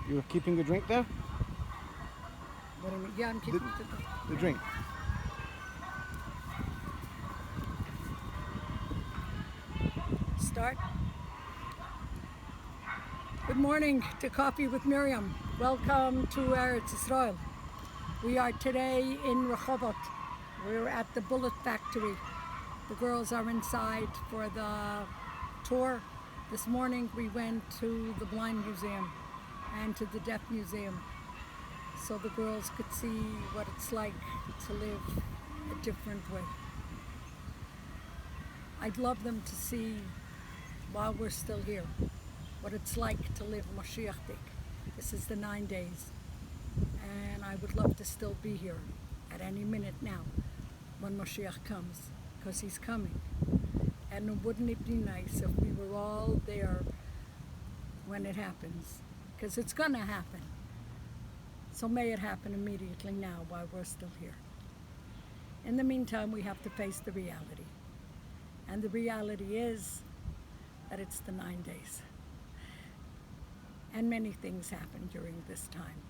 You're keeping the drink there? What do you mean? Yeah, I'm keeping The drink. Start. Good morning to Coffee with Miryam. Welcome to Eretz Israel. We are today in Rehovot. We're at the Bullet Factory. The girls are inside for the tour. This morning we went to the Blind Museum and to the Deaf Museum so the girls could see what it's like to live a different way. I'd love them to see, while we're still here, what it's like to live Mashiachdik. This is the 9 days. And I would love to still be here at any minute now when Mashiach comes, because he's coming. And wouldn't it be nice if we were all there when it happens? Because it's going to happen. So may it happen immediately now while we're still here. In the meantime, we have to face the reality. And the reality is that it's the 9 days. And many things happen during this time.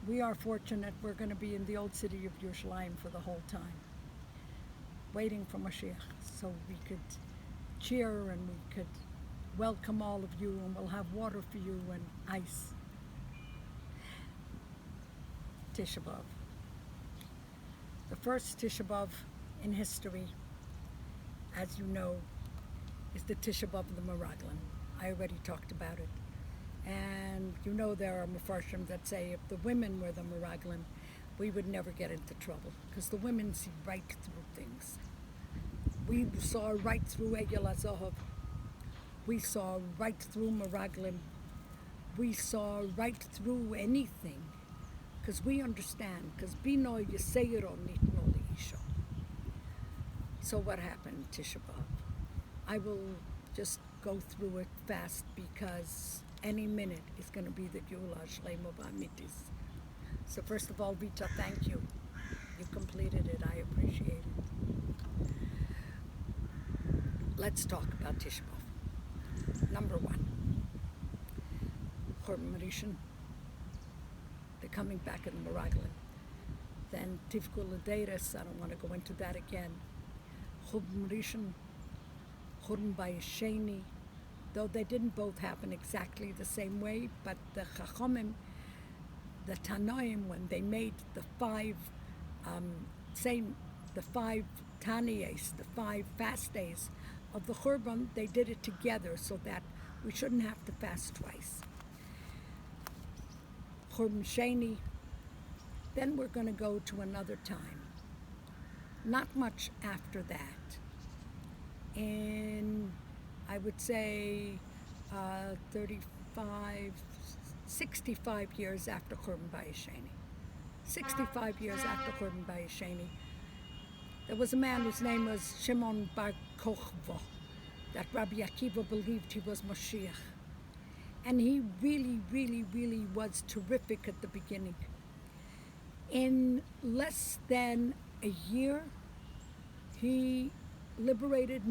We are fortunate we're going to be in the old city of Yerushalayim for the whole time, waiting for Mashiach, so we could cheer and we could welcome all of you, and we'll have water for you and ice. Tisha B'Av. The first Tisha B'Av in history, as you know, is the Tisha B'Av of the Meraglim. I already talked about it. And you know there are Mefarshim that say if the women were the Meraglim, we would never get into trouble, because the women see right through things. We saw right through Egel HaZohav. We saw right through Meraglim. We saw right through anything, because we understand, because Bino Yiseyro Nitno Leisha. So what happened, Tisha B'Av? I will just go through it fast, because any minute is going to be the Geula Shleimo B'Amitis. So first of all, Vita, thank you. You completed it. I appreciate it. Let's talk about Tisha B'Av. Number one, Churban Rishon, the coming back in the Meraglim. Then Tivkul Adeiris, I don't want to go into that again. Churban Rishon, Churban Bayesheni, though they didn't both happen exactly the same way, but the Chachomim, the Tanoim, when they made the five Taniyas, the 5 fast days of the Churban, they did it together so that we shouldn't have to fast twice. Churban Sheni, then we're going to go to another time. Not much after that. In, I would say, 65 years after Churban Bayesheni. 65 years after Churban Bayesheni, there was a man whose name was Shimon Bar Kochva, that Rabbi Akiva believed he was Mashiach. And he really, really, really was terrific at the beginning. In less than a year, he liberated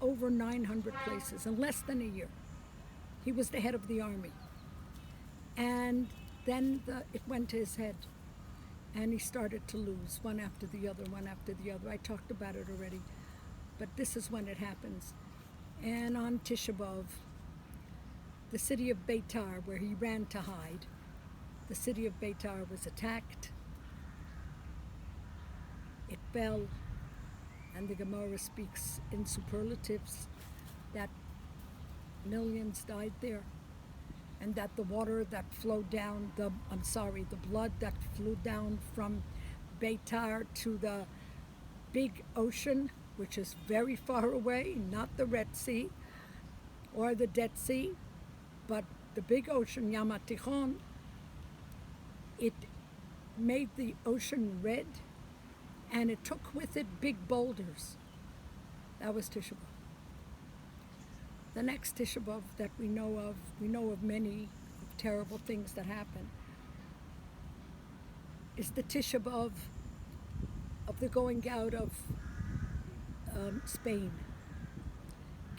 over 900 places in less than a year. He was the head of the army. And then it went to his head, and he started to lose one after the other. I talked about it already, but this is when it happens. And on Tisha B'Av, the city of Beitar, where he ran to hide, the city of Beitar was attacked. It fell. And the Gemara speaks in superlatives that millions died there, and that the water that flowed down, the blood that flew down from Beitar to the big ocean, which is very far away, not the Red Sea or the Dead Sea, but the big ocean, Yam HaTichon, it made the ocean red, and it took with it big boulders. That was Tisha B'Av. The next Tisha B'Av that we know of many terrible things that happen, is the Tisha B'Av of the going out of Spain.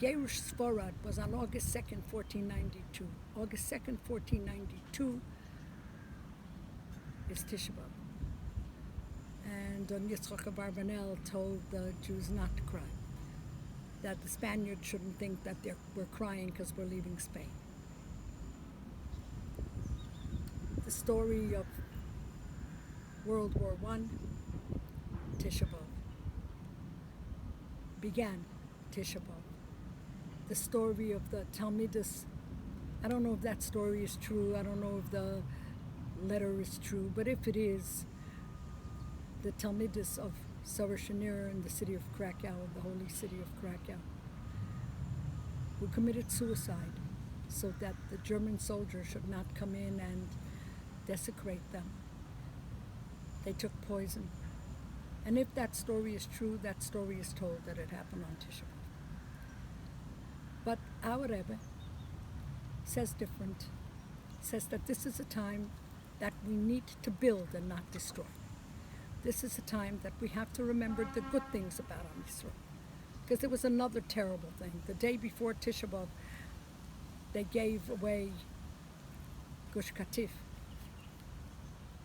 Gerush Sfarad was on August 2nd, 1492. August 2nd, 1492 is Tisha B'Av. And Don Yitzchak Abarbanel told the Jews not to cry, that the Spaniards shouldn't think that we're crying because we're leaving Spain. The story of World War I, Tisha B'Av. Began Tisha B'Av. The story of the Talmidus, I don't know if that story is true, I don't know if the letter is true, but if it is, the Talmidus of Sarashanir in the city of Krakow, the holy city of Krakow, who committed suicide so that the German soldiers should not come in and desecrate them. They took poison. And if that story is true, that story is told that it happened on Tisha B'Av. But our Rebbe says different. Says that this is a time that we need to build and not destroy. This is a time that we have to remember the good things about Am Yisrael. Because there was another terrible thing. The day before Tisha B'Av, they gave away Gush Katif.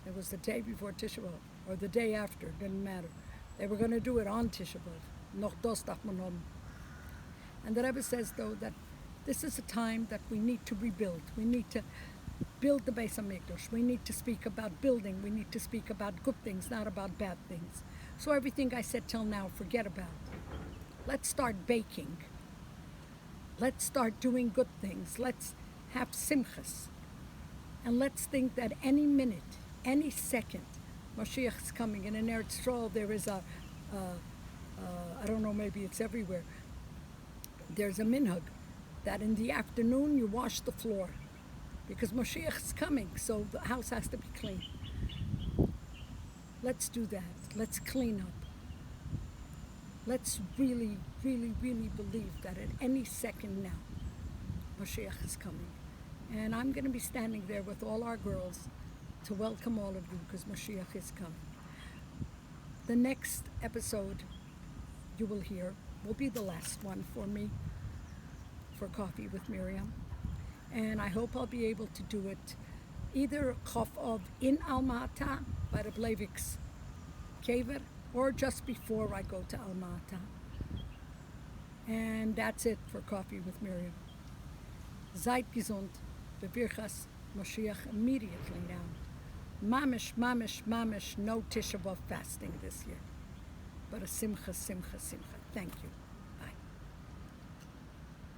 It was the day before Tisha B'Av, or the day after, it didn't matter. They were going to do it on Tisha B'Av. Noch dos darf man haben. And the Rebbe says, though, that this is a time that we need to rebuild. We need to build the Beis HaMikdash. We need to speak about building. We need to speak about good things, not about bad things. So everything I said till now, forget about. Let's start baking. Let's start doing good things. Let's have simchas. And let's think that any minute, any second, Mashiach is coming. And in Eretz Yisrael, there is I don't know, maybe it's everywhere, there's a minhag that in the afternoon you wash the floor because Mashiach is coming, so the house has to be clean. Let's do that. Let's clean up. Let's really, really, really believe that at any second now, Mashiach is coming. And I'm going to be standing there with all our girls to welcome all of you because Mashiach is coming. The next episode you will hear will be the last one for me for Coffee with Miryam. And I hope I'll be able to do it either Chof of in Almata by the Bleivik's Kever or just before I go to Almata. And that's it for Coffee with Miryam. Seid gesund, bevirchas Mashiach immediately now. Mamish, mamish, mamish, no Tisha B'Av fasting this year. But a simcha, simcha, simcha. Thank you.